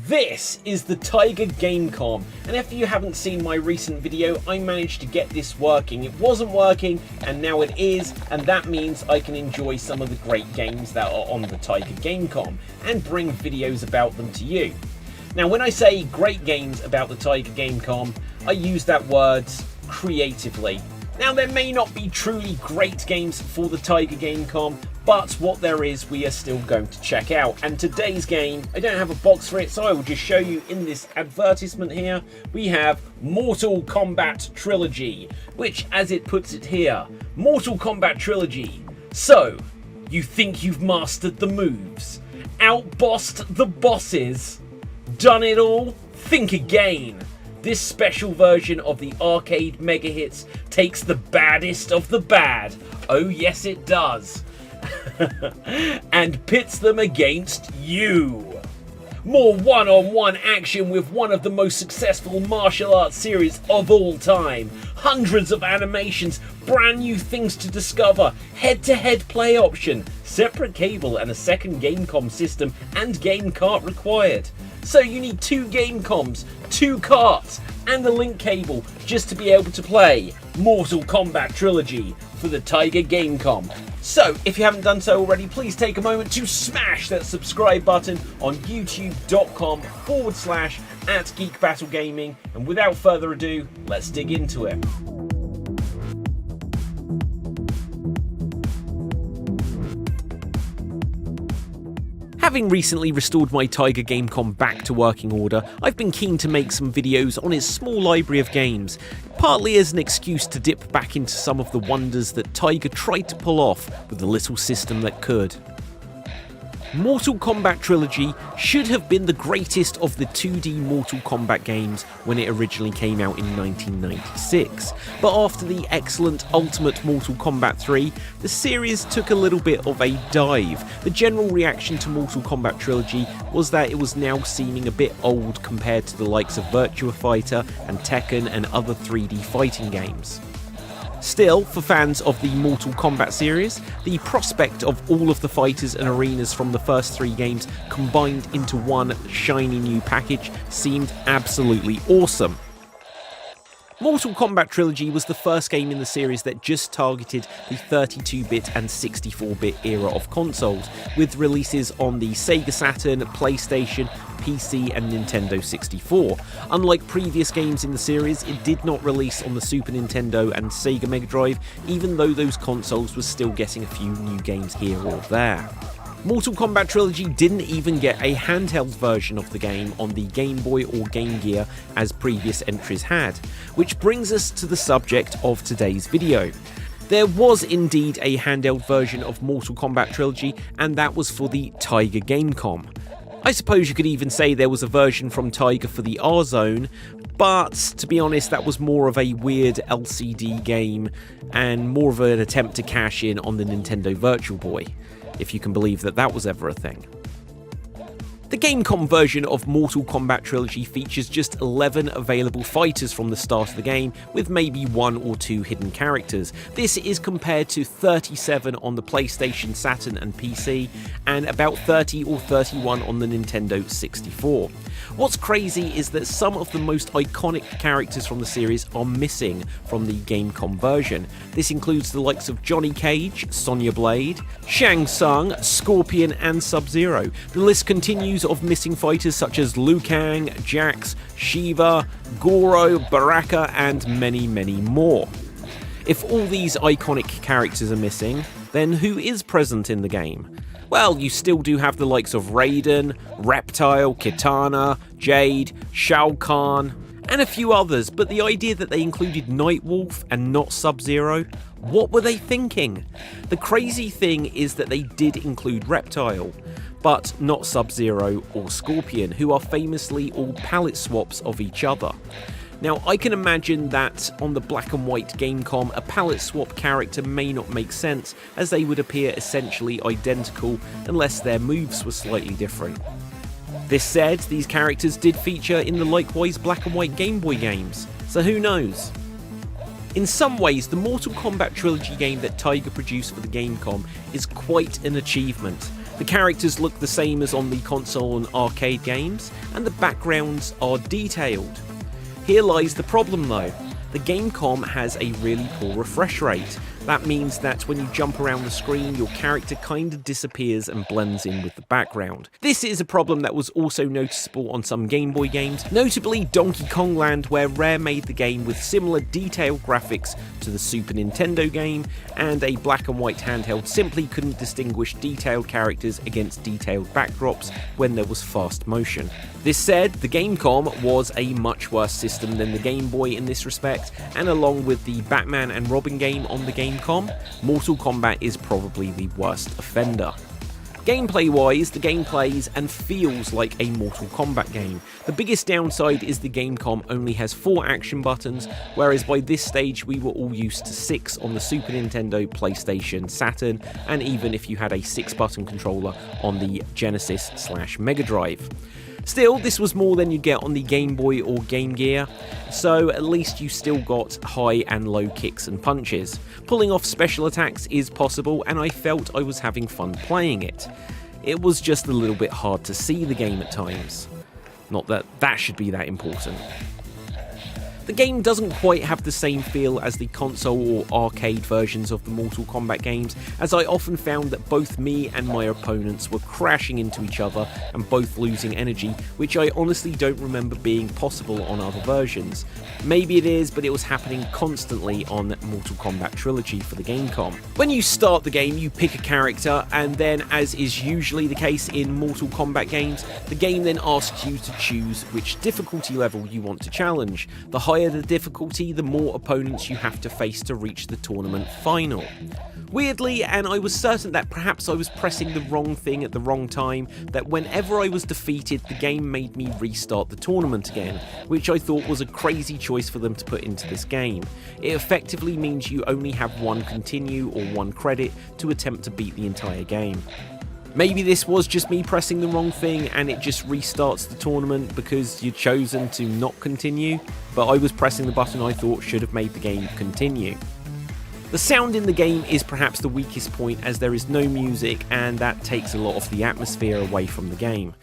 This is the Tiger GameCom, and if you haven't seen my recent video, I managed to get this working. It wasn't working, and now it is, and that means I can enjoy some of the great games that are on the Tiger GameCom, and bring videos about them to you. Now, when I say great games about the Tiger GameCom, I use that word creatively. Now, there may not be truly great games for the Tiger GameCom, but what there is, we are still going to check out. And today's game, I don't have a box for it, so I will just show you in this advertisement here. We have Mortal Kombat Trilogy, which, as it puts it here, Mortal Kombat Trilogy. So, you think you've mastered the moves, outbossed the bosses, done it all? Think again. This special version of the arcade mega hits takes the baddest of the bad. Oh yes it does. And pits them against you. More one-on-one action with one of the most successful martial arts series of all time. Hundreds of animations, brand new things to discover, head-to-head play option, separate cable and a second GameCom system and game cart required. So you need 2 GameComs, 2 carts and a link cable just to be able to play Mortal Kombat Trilogy for the Tiger GameCom. So if you haven't done so already, please take a moment to smash that subscribe button on youtube.com/@GeekBattleGaming. And without further ado, let's dig into it. Having recently restored my Tiger GameCom back to working order, I've been keen to make some videos on its small library of games, partly as an excuse to dip back into some of the wonders that Tiger tried to pull off with the little system that could. Mortal Kombat Trilogy should have been the greatest of the 2D Mortal Kombat games when it originally came out in 1996, but after the excellent Ultimate Mortal Kombat 3, the series took a little bit of a dive. The general reaction to Mortal Kombat Trilogy was that it was now seeming a bit old compared to the likes of Virtua Fighter and Tekken and other 3D fighting games. Still, for fans of the Mortal Kombat series, the prospect of all of the fighters and arenas from the first 3 games combined into one shiny new package seemed absolutely awesome. Mortal Kombat Trilogy was the first game in the series that just targeted the 32-bit and 64-bit era of consoles, with releases on the Sega Saturn, PlayStation, PC and Nintendo 64. Unlike previous games in the series, it did not release on the Super Nintendo and Sega Mega Drive, even though those consoles were still getting a few new games here or there. Mortal Kombat Trilogy didn't even get a handheld version of the game on the Game Boy or Game Gear as previous entries had, which brings us to the subject of today's video. There was indeed a handheld version of Mortal Kombat Trilogy, and that was for the Tiger GameCom. I suppose you could even say there was a version from Tiger for the R-Zone, but to be honest, that was more of a weird LCD game and more of an attempt to cash in on the Nintendo Virtual Boy, if you can believe that that was ever a thing. The GameCom version of Mortal Kombat Trilogy features just 11 available fighters from the start of the game, with maybe 1 or 2 hidden characters. This is compared to 37 on the PlayStation, Saturn and PC, and about 30 or 31 on the Nintendo 64. What's crazy is that some of the most iconic characters from the series are missing from the GameCom version. This includes the likes of Johnny Cage, Sonya Blade, Shang Tsung, Scorpion and Sub-Zero. The list continues of missing fighters such as Liu Kang, Jax, Shiva, Goro, Baraka and many more. If all these iconic characters are missing, then who is present in the game? Well, you still do have the likes of Raiden, Reptile, Kitana, Jade, Shao Kahn, and a few others, but the idea that they included Nightwolf and not Sub-Zero, what were they thinking? The crazy thing is that they did include Reptile, but not Sub-Zero or Scorpion, who are famously all palette swaps of each other. Now, I can imagine that on the black and white GameCom, a palette swap character may not make sense, as they would appear essentially identical unless their moves were slightly different. This said, these characters did feature in the likewise black and white Game Boy games, so who knows? In some ways, the Mortal Kombat Trilogy game that Tiger produced for the GameCom is quite an achievement. The characters look the same as on the console and arcade games, and the backgrounds are detailed. Here lies the problem though. The GameCom has a really poor refresh rate. That means that when you jump around the screen, your character kind of disappears and blends in with the background. This is a problem that was also noticeable on some Game Boy games, notably Donkey Kong Land, where Rare made the game with similar detailed graphics to the Super Nintendo game, and a black and white handheld simply couldn't distinguish detailed characters against detailed backdrops when there was fast motion. This said, the GameCom was a much worse system than the Game Boy in this respect, and along with the Batman and Robin game on the GameCom, Mortal Kombat is probably the worst offender. Gameplay wise, the game plays and feels like a Mortal Kombat game. The biggest downside is the GameCom only has 4 action buttons, whereas by this stage we were all used to 6 on the Super Nintendo, PlayStation, Saturn, and even if you had a 6-button controller on the Genesis/Mega Drive. Still, this was more than you get on the Game Boy or Game Gear, so at least you still got high and low kicks and punches. Pulling off special attacks is possible, and I felt I was having fun playing it. It was just a little bit hard to see the game at times. Not that that should be that important. The game doesn't quite have the same feel as the console or arcade versions of the Mortal Kombat games, as I often found that both me and my opponents were crashing into each other and both losing energy, which I honestly don't remember being possible on other versions. Maybe it is, but it was happening constantly on Mortal Kombat Trilogy for the GameCom. When you start the game, you pick a character, and then, as is usually the case in Mortal Kombat games, the game then asks you to choose which difficulty level you want to challenge. The higher the difficulty, the more opponents you have to face to reach the tournament final. Weirdly, and I was certain that perhaps I was pressing the wrong thing at the wrong time, that whenever I was defeated, the game made me restart the tournament again, which I thought was a crazy choice for them to put into this game. It effectively means you only have 1 continue or 1 credit to attempt to beat the entire game. Maybe this was just me pressing the wrong thing and it just restarts the tournament because you've chosen to not continue, but I was pressing the button I thought should have made the game continue. The sound in the game is perhaps the weakest point, as there is no music and that takes a lot of the atmosphere away from the game.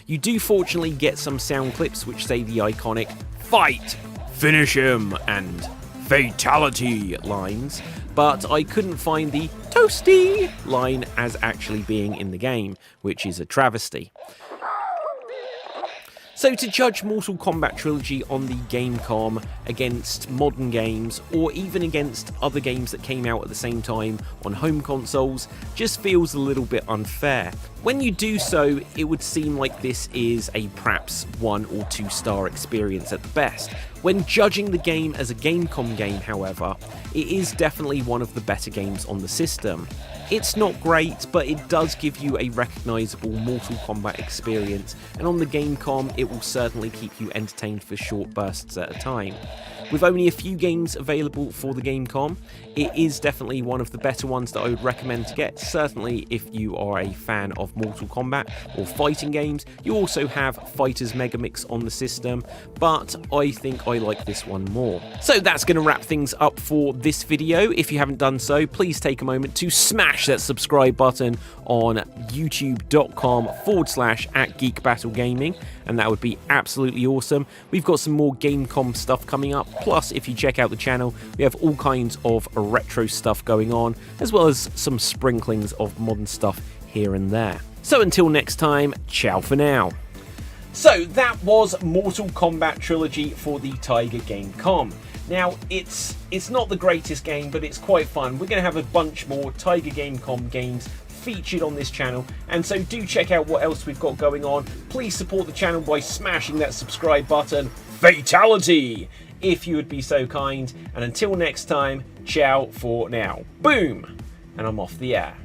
You do fortunately get some sound clips which say the iconic "Fight! Finish him!" and "Fatality" lines, but I couldn't find the "Toasty" line as actually being in the game, which is a travesty. So to judge Mortal Kombat Trilogy on the GameCom against modern games, or even against other games that came out at the same time on home consoles, just feels a little bit unfair. When you do so, it would seem like this is a perhaps 1 or 2 star experience at the best. When judging the game as a GameCom game, however, it is definitely one of the better games on the system. It's not great, but it does give you a recognisable Mortal Kombat experience, and on the GameCom it will certainly keep you entertained for short bursts at a time. With only a few games available for the GameCom, it is definitely one of the better ones that I would recommend to get, certainly if you are a fan of Mortal Kombat or fighting games. You also have Fighters Mega Mix on the system, but I think I like this one more. So that's going to wrap things up for this video. If you haven't done so, please take a moment to smash that subscribe button on youtube.com/@GeekBattleGaming, and that would be absolutely awesome. We've got some more GameCom stuff coming up, plus if you check out the channel, we have all kinds of retro stuff going on, as well as some sprinklings of modern stuff here and there. So until next time, ciao for now. So that was Mortal Kombat Trilogy for the Tiger GameCom. Now, it's not the greatest game, but it's quite fun. We're going to have a bunch more Tiger GameCom games featured on this channel, and so do check out what else we've got going on. Please support the channel by smashing that subscribe button. Fatality! If you would be so kind. And until next time, ciao for now. Boom! And I'm off the air.